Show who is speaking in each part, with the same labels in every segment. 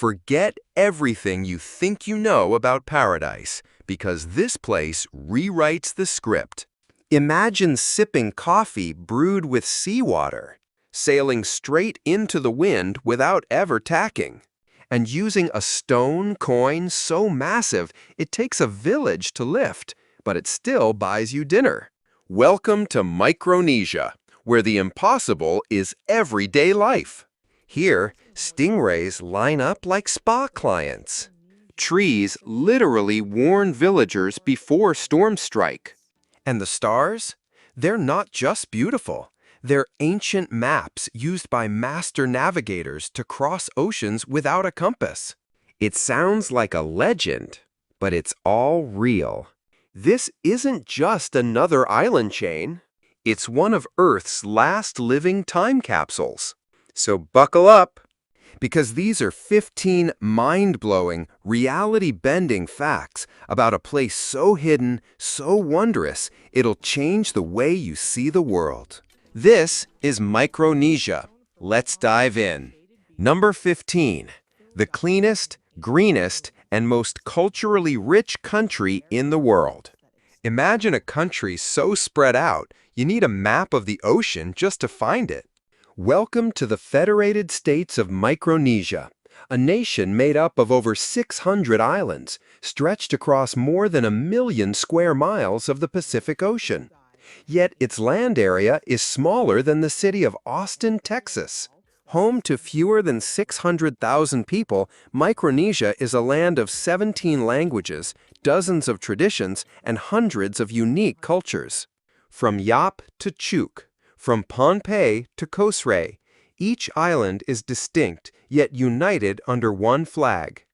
Speaker 1: Forget everything you think you know about paradise, because this place rewrites the script. Imagine sipping coffee brewed with seawater, sailing straight into the wind without ever tacking, and using a stone coin so massive it takes a village to lift, but it still buys you dinner. Welcome to Micronesia, where the impossible is everyday life. Here, stingrays line up like spa clients. Trees literally warn villagers before storms strike. And the stars? They're not just beautiful. They're ancient maps used by master navigators to cross oceans without a compass. It sounds like a legend, but it's all real. This isn't just another island chain. It's one of Earth's last living time capsules. So buckle up, because these are 15 mind-blowing, reality-bending facts about a place so hidden, so wondrous, it'll change the way you see the world. This is Micronesia. Let's dive in. Number 15, the cleanest, greenest, and most culturally rich country in the world. Imagine a country so spread out, you need a map of the ocean just to find it. Welcome to the Federated States of Micronesia, a nation made up of over 600 islands, stretched across more than 1 million square miles of the Pacific Ocean. Yet its land area is smaller than the city of Austin, Texas. Home to fewer than 600,000 people, Micronesia is a land of 17 languages, dozens of traditions, and hundreds of unique cultures. From Yap to Chuk, from Pohnpei to Kosrae, each island is distinct yet united under one flag.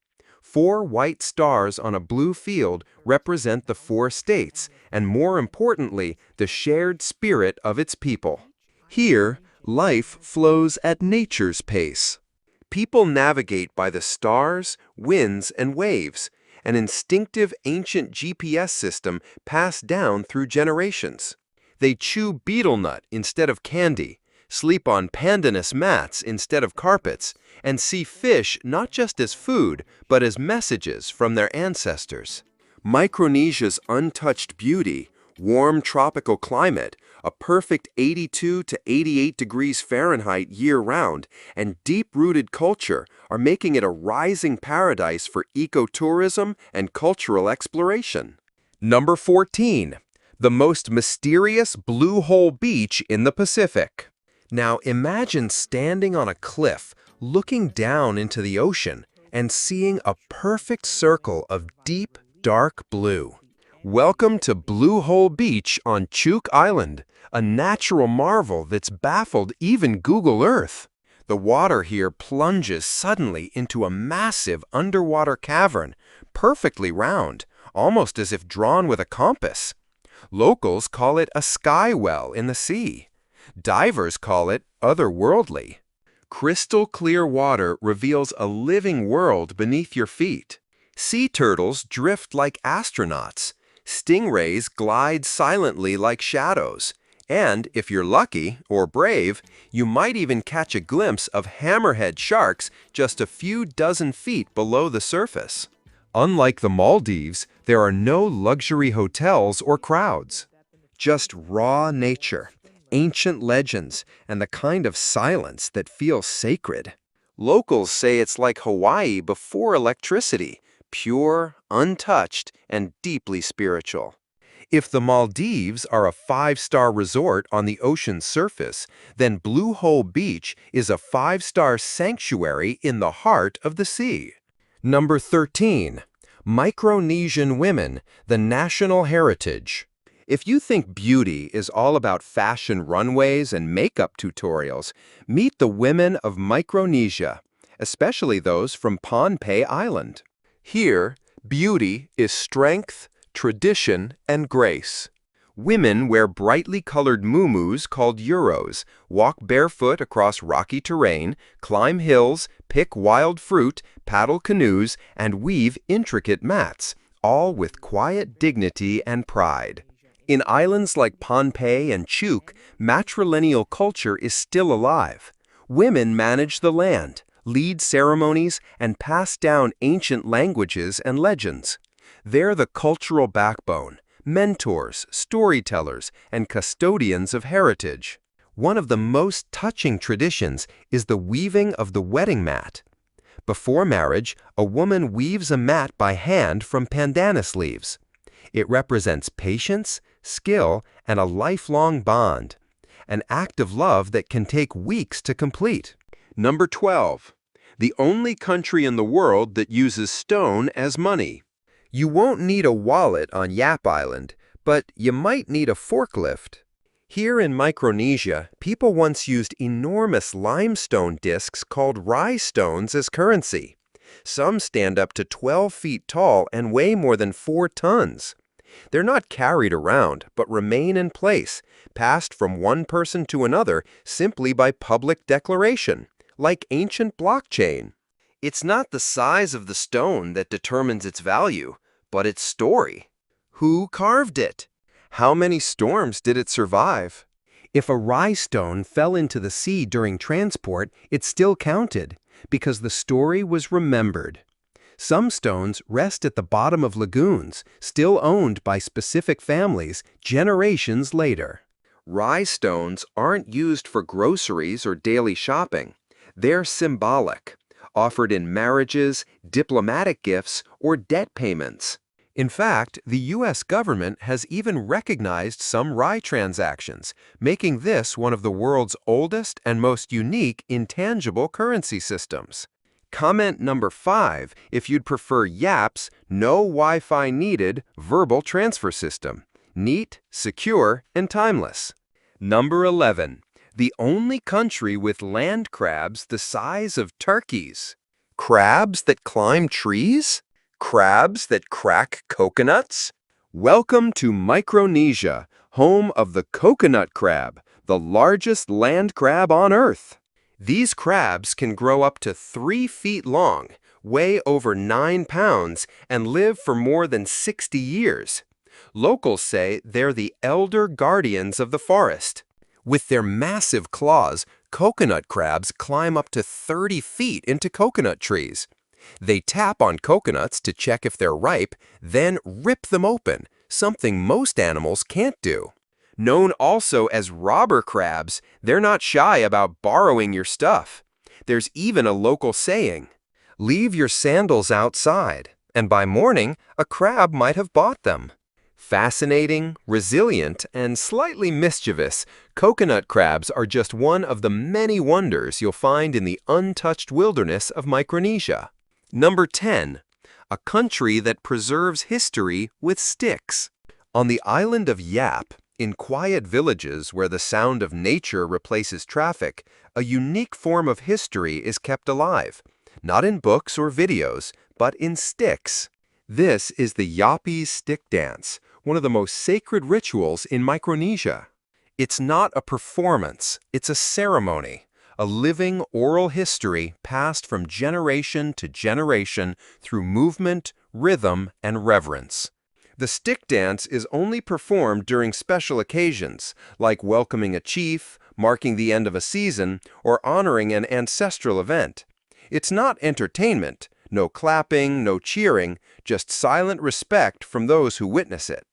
Speaker 1: 4 white stars on a blue field represent the 4 states, and more importantly, the shared spirit of its people. Here, life flows at nature's pace. People navigate by the stars, winds, and waves, an instinctive ancient GPS system passed down through generations. They chew betel nut instead of candy, sleep on pandanus mats instead of carpets, and see fish not just as food, but as messages from their ancestors. Micronesia's untouched beauty, warm tropical climate, a perfect 82 to 88 degrees Fahrenheit year-round, and deep-rooted culture are making it a rising paradise for ecotourism and cultural exploration. Number 14. The most mysterious blue hole beach in the Pacific. Now imagine standing on a cliff, looking down into the ocean, and seeing a perfect circle of deep, dark blue. Welcome to Blue Hole Beach on Chuk Island, a natural marvel that's baffled even Google Earth. The water here plunges suddenly into a massive underwater cavern, perfectly round, almost as if drawn with a compass. Locals call it a sky well in the sea. Divers call it otherworldly. Crystal clear water reveals a living world beneath your feet. Sea turtles drift like astronauts. Stingrays glide silently like shadows. And if you're lucky or brave, you might even catch a glimpse of hammerhead sharks just a few dozen feet below the surface. Unlike the Maldives, there are no luxury hotels or crowds. Just raw nature, ancient legends, and the kind of silence that feels sacred. Locals say it's like Hawaii before electricity, pure, untouched, and deeply spiritual. If the Maldives are a 5-star resort on the ocean's surface, then Blue Hole Beach is a 5-star sanctuary in the heart of the sea. Number 13. Micronesian women, the national heritage. If you think beauty is all about fashion runways and makeup tutorials, meet the women of Micronesia, especially those from Pohnpei Island. Here, beauty is strength, tradition, and grace. Women wear brightly colored muumuus called euros, walk barefoot across rocky terrain, climb hills, pick wild fruit, paddle canoes, and weave intricate mats, all with quiet dignity and pride. In islands like Pohnpei and Chuk, matrilineal culture is still alive. Women manage the land, lead ceremonies, and pass down ancient languages and legends. They're the cultural backbone, mentors, storytellers, and custodians of heritage. One of the most touching traditions is the weaving of the wedding mat. Before marriage, a woman weaves a mat by hand from pandanus leaves. It represents patience, skill, and a lifelong bond, an act of love that can take weeks to complete. Number 12. The only country in the world that uses stone as money. You won't need a wallet on Yap Island, but you might need a forklift. Here in Micronesia, people once used enormous limestone discs called rye stones as currency. Some stand up to 12 feet tall and weigh more than 4 tons. They're not carried around, but remain in place, passed from one person to another simply by public declaration, like ancient blockchain. It's not the size of the stone that determines its value, but its story. Who carved it? How many storms did it survive? If a rye stone fell into the sea during transport, it still counted, because the story was remembered. Some stones rest at the bottom of lagoons, still owned by specific families generations later. Rye stones aren't used for groceries or daily shopping. They're symbolic, offered in marriages, diplomatic gifts, or debt payments. In fact, the U.S. government has even recognized some rye transactions, making this one of the world's oldest and most unique intangible currency systems. Comment number 5 if you'd prefer Yap's no Wi-Fi needed verbal transfer system. Neat, secure, and timeless. Number 11. The only country with land crabs the size of turkeys. Crabs that climb trees? Crabs that crack coconuts? Welcome to Micronesia, home of the coconut crab, the largest land crab on Earth. These crabs can grow up to 3 feet long, weigh over 9 pounds, and live for more than 60 years. Locals say they're the elder guardians of the forest. With their massive claws, coconut crabs climb up to 30 feet into coconut trees. They tap on coconuts to check if they're ripe, then rip them open, something most animals can't do. Known also as robber crabs, they're not shy about borrowing your stuff. There's even a local saying, "Leave your sandals outside," and by morning, a crab might have bought them. Fascinating, resilient, and slightly mischievous, coconut crabs are just one of the many wonders you'll find in the untouched wilderness of Micronesia. Number 10. A country that preserves history with sticks. On the island of Yap, in quiet villages where the sound of nature replaces traffic, a unique form of history is kept alive, not in books or videos, but in sticks. This is the Yapi's stick dance, one of the most sacred rituals in Micronesia. It's not a performance, it's a ceremony. A living oral history passed from generation to generation through movement, rhythm, and reverence. The stick dance is only performed during special occasions, like welcoming a chief, marking the end of a season, or honoring an ancestral event. It's not entertainment, no clapping, no cheering, just silent respect from those who witness it.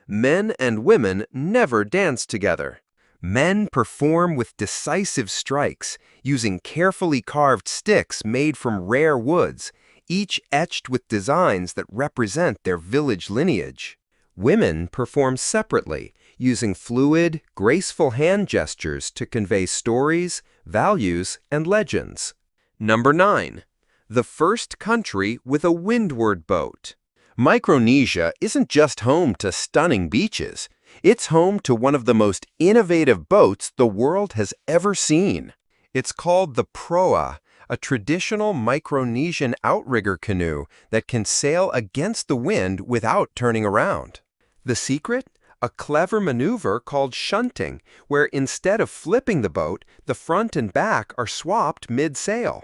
Speaker 1: Men and women never dance together. Men perform with decisive strikes, using carefully carved sticks made from rare woods, each etched with designs that represent their village lineage. Women perform separately, using fluid, graceful hand gestures to convey stories, values, and legends. Number 9. The first country with a windward boat. Micronesia isn't just home to stunning beaches. It's home to one of the most innovative boats the world has ever seen. It's called the proa, a traditional Micronesian outrigger canoe that can sail against the wind without turning around. The secret? A clever maneuver called shunting, where instead of flipping the boat, the front and back are swapped mid-sail.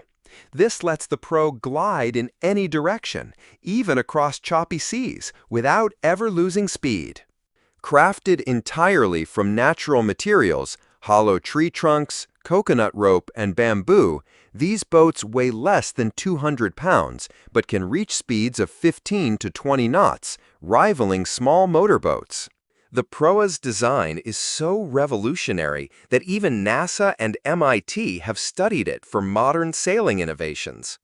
Speaker 1: This lets the pro glide in any direction, even across choppy seas, without ever losing speed. Crafted entirely from natural materials, hollow tree trunks, coconut rope, and bamboo, These boats weigh less than 200 pounds, but can reach speeds of 15 to 20 knots, rivaling small motorboats. The proa's design is so revolutionary that even NASA and MIT have studied it for modern sailing innovations.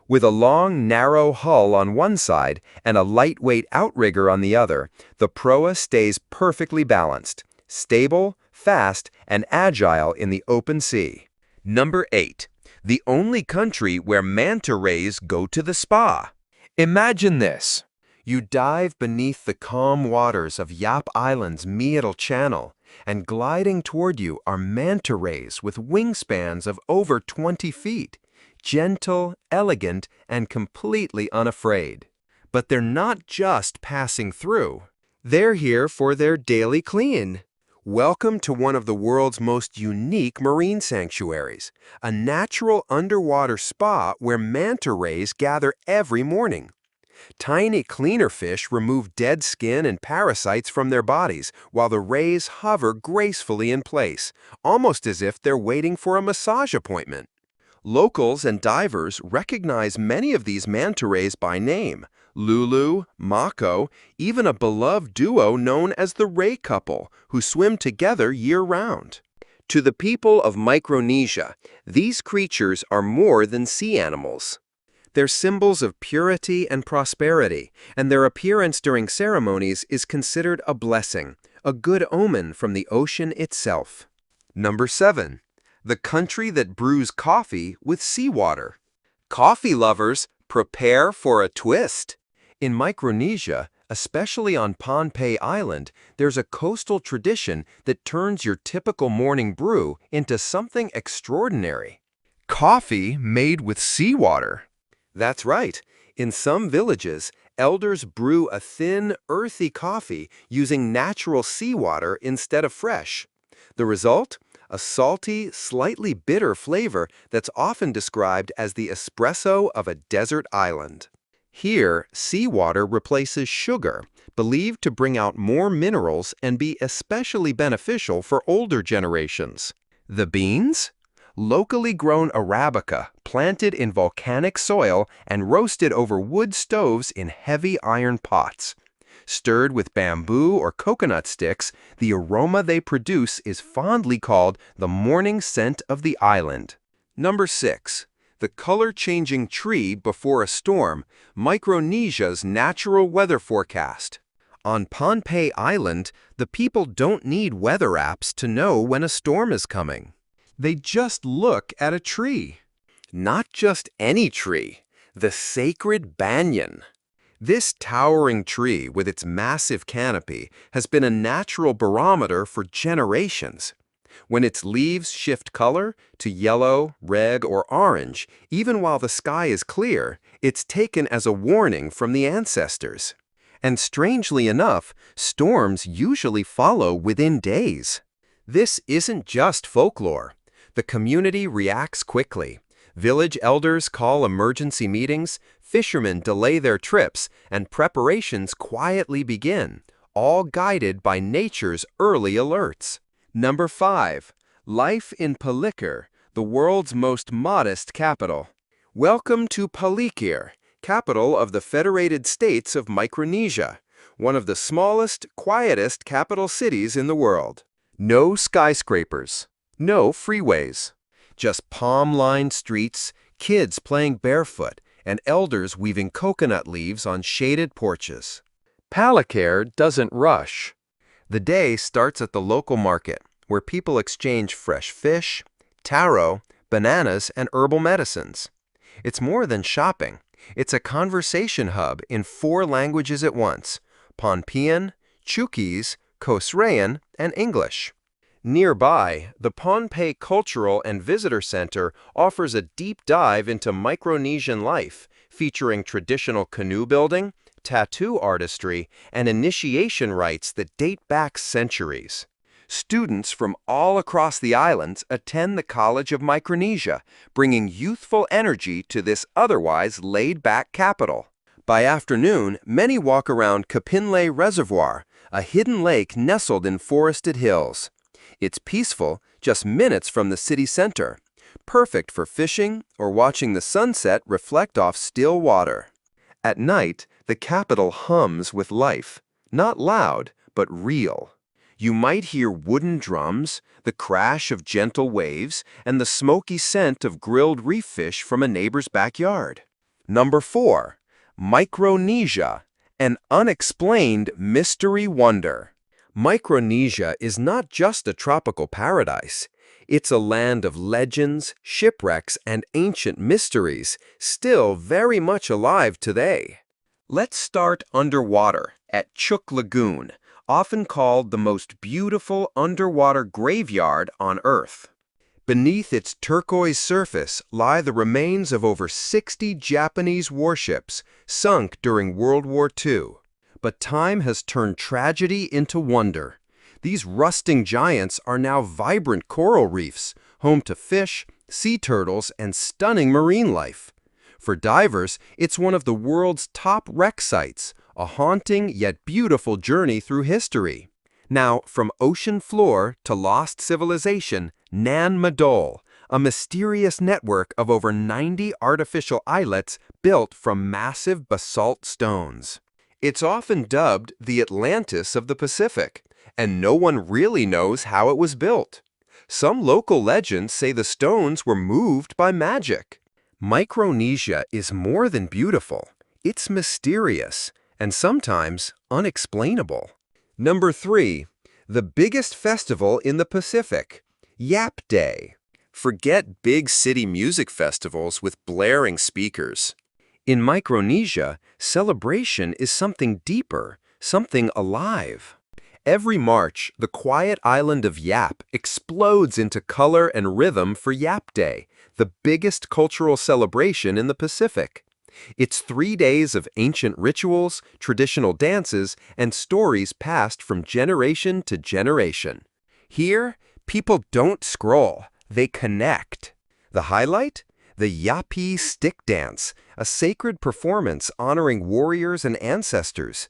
Speaker 1: With a long, narrow hull on one side and a lightweight outrigger on the other, the proa stays perfectly balanced, stable, fast, and agile in the open sea. Number 8. The only country where manta rays go to the spa. Imagine this. You dive beneath the calm waters of Yap Island's Middle Channel, and gliding toward you are manta rays with wingspans of over 20 feet. Gentle, elegant, and completely unafraid. But they're not just passing through. They're here for their daily clean. Welcome to one of the world's most unique marine sanctuaries, a natural underwater spa where manta rays gather every morning. Tiny cleaner fish remove dead skin and parasites from their bodies while the rays hover gracefully in place, almost as if they're waiting for a massage appointment. Locals and divers recognize many of these manta rays by name: Lulu, Mako, even a beloved duo known as the Ray Couple, who swim together year-round. To the people of Micronesia, these creatures are more than sea animals. They're symbols of purity and prosperity, and their appearance during ceremonies is considered a blessing, a good omen from the ocean itself. Number 7. The country that brews coffee with seawater. Coffee lovers, prepare for a twist. In Micronesia, especially on Pohnpei Island, there's a coastal tradition that turns your typical morning brew into something extraordinary. Coffee made with seawater. That's right. In some villages, elders brew a thin, earthy coffee using natural seawater instead of fresh. The result? A salty, slightly bitter flavor that's often described as the espresso of a desert island. Here, seawater replaces sugar, believed to bring out more minerals and be especially beneficial for older generations. The beans? Locally grown Arabica, planted in volcanic soil and roasted over wood stoves in heavy iron pots. Stirred with bamboo or coconut sticks, the aroma they produce is fondly called the morning scent of the island. Number 6. The color-changing tree before a storm, Micronesia's natural weather forecast. On Pohnpei Island, the people don't need weather apps to know when a storm is coming. They just look at a tree. Not just any tree, the sacred banyan. This towering tree with its massive canopy has been a natural barometer for generations. When its leaves shift color to yellow, red, or orange, even while the sky is clear, it's taken as a warning from the ancestors. And strangely enough, storms usually follow within days. This isn't just folklore. The community reacts quickly. Village elders call emergency meetings, fishermen delay their trips, and preparations quietly begin, all guided by nature's early alerts. Number 5. Life in Palikir, the world's most modest capital. Welcome to Palikir, capital of the Federated States of Micronesia, one of the smallest, quietest capital cities in the world. No skyscrapers, no freeways. Just palm-lined streets, kids playing barefoot, and elders weaving coconut leaves on shaded porches. Palikir doesn't rush. The day starts at the local market, where people exchange fresh fish, taro, bananas, and herbal medicines. It's more than shopping. It's a conversation hub in 4 languages at once: Pohnpeian, Chuukese, Kosraean, and English. Nearby, the Pohnpei Cultural and Visitor Center offers a deep dive into Micronesian life, featuring traditional canoe building, tattoo artistry, and initiation rites that date back centuries. Students from all across the islands attend the College of Micronesia, bringing youthful energy to this otherwise laid-back capital. By afternoon, many walk around Kapinlay Reservoir, a hidden lake nestled in forested hills. It's peaceful, just minutes from the city center. perfect for fishing or watching the sunset reflect off still water. At night, the capital hums with life, not loud, but real. You might hear wooden drums, the crash of gentle waves, and the smoky scent of grilled reef fish from a neighbor's backyard. Number 4. Micronesia, an unexplained mystery wonder. Micronesia is not just a tropical paradise. It's a land of legends, shipwrecks, and ancient mysteries, still very much alive today. Let's start underwater at Chook Lagoon, often called the most beautiful underwater graveyard on Earth. Beneath its turquoise surface lie the remains of over 60 Japanese warships sunk during World War II. But time has turned tragedy into wonder. These rusting giants are now vibrant coral reefs, home to fish, sea turtles, and stunning marine life. For divers, it's one of the world's top wreck sites, a haunting yet beautiful journey through history. Now, from ocean floor to lost civilization, Nan Madol, a mysterious network of over 90 artificial islets built from massive basalt stones. It's often dubbed the Atlantis of the Pacific, and no one really knows how it was built. Some local legends say the stones were moved by magic. Micronesia is more than beautiful. It's mysterious and sometimes unexplainable. Number 3. The biggest festival in the Pacific, Yap Day. Forget big city music festivals with blaring speakers. In Micronesia, celebration is something deeper, something alive. Every March, the quiet island of Yap explodes into color and rhythm for Yap Day, the biggest cultural celebration in the Pacific. It's 3 days of ancient rituals, traditional dances, and stories passed from generation to generation. Here, people don't scroll, they connect. The highlight? The Yapi Stick Dance, a sacred performance honoring warriors and ancestors.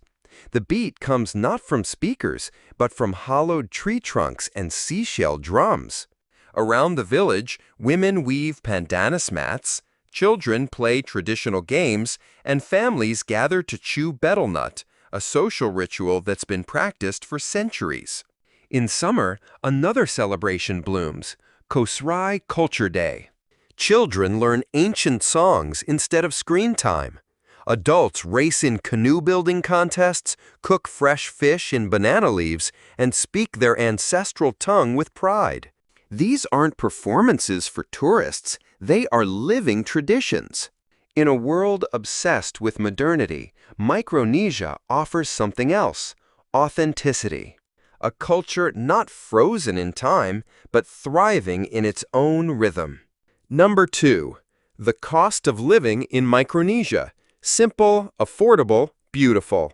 Speaker 1: The beat comes not from speakers, but from hollowed tree trunks and seashell drums. Around the village, women weave pandanus mats, children play traditional games, and families gather to chew betel nut, a social ritual that's been practiced for centuries. In summer, another celebration blooms, Kosrae Culture Day. Children learn ancient songs instead of screen time. Adults race in canoe-building contests, cook fresh fish in banana leaves, and speak their ancestral tongue with pride. These aren't performances for tourists, they are living traditions. In a world obsessed with modernity, Micronesia offers something else, authenticity. A culture not frozen in time, but thriving in its own rhythm. Number 2. The cost of living in Micronesia. Simple, affordable, beautiful.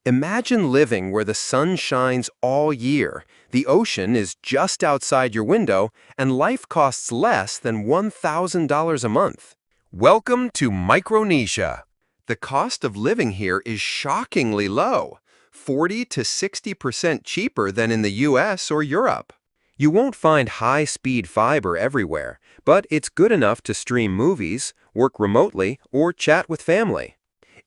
Speaker 1: Imagine living where the sun shines all year, the ocean is just outside your window, and life costs less than $1,000 a month. Welcome to Micronesia. The cost of living here is shockingly low, 40 to 60% cheaper than in the US or Europe. You won't find high-speed fiber everywhere, but it's good enough to stream movies, work remotely, or chat with family.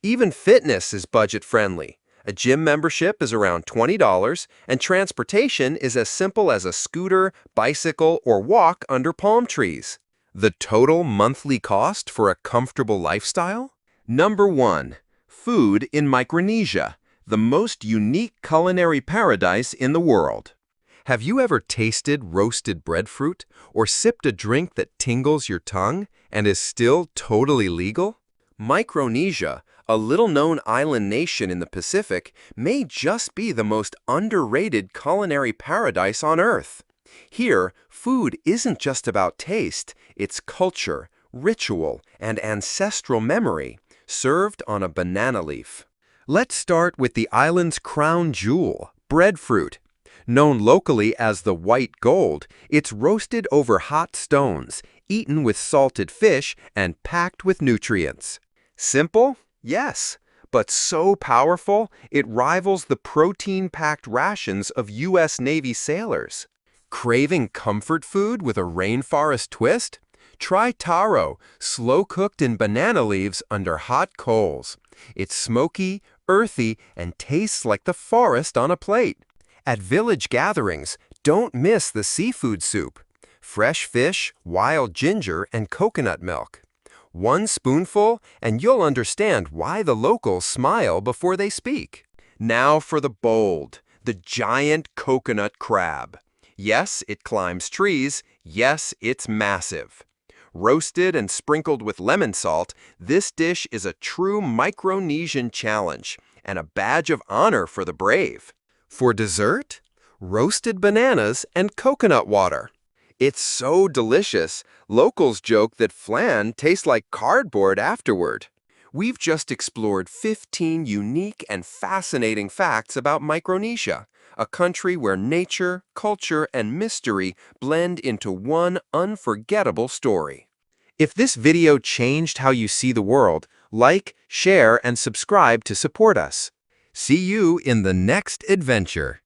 Speaker 1: Even fitness is budget-friendly. A gym membership is around $20, and transportation is as simple as a scooter, bicycle, or walk under palm trees. The total monthly cost for a comfortable lifestyle? Number 1. Food in Micronesia, the most unique culinary paradise in the world. Have you ever tasted roasted breadfruit or sipped a drink that tingles your tongue and is still totally legal? Micronesia, a little-known island nation in the Pacific, may just be the most underrated culinary paradise on Earth. Here, food isn't just about taste, it's culture, ritual, and ancestral memory, served on a banana leaf. Let's start with the island's crown jewel, breadfruit. Known locally as the white gold, it's roasted over hot stones, eaten with salted fish, and packed with nutrients. Simple? Yes, but so powerful, it rivals the protein-packed rations of U.S. Navy sailors. Craving comfort food with a rainforest twist? Try taro, slow-cooked in banana leaves under hot coals. It's smoky, earthy, and tastes like the forest on a plate. At village gatherings, don't miss the seafood soup. Fresh fish, wild ginger, and coconut milk. One spoonful, and you'll understand why the locals smile before they speak. Now for the bold, the giant coconut crab. Yes, it climbs trees. Yes, it's massive. Roasted and sprinkled with lemon salt, this dish is a true Micronesian challenge and a badge of honor for the brave. For dessert, roasted bananas and coconut water. It's so delicious, locals joke that flan tastes like cardboard afterward. We've just explored 15 unique and fascinating facts about Micronesia, a country where nature, culture, and mystery blend into one unforgettable story. If this video changed how you see the world, like, share, and subscribe to support us. See you in the next adventure.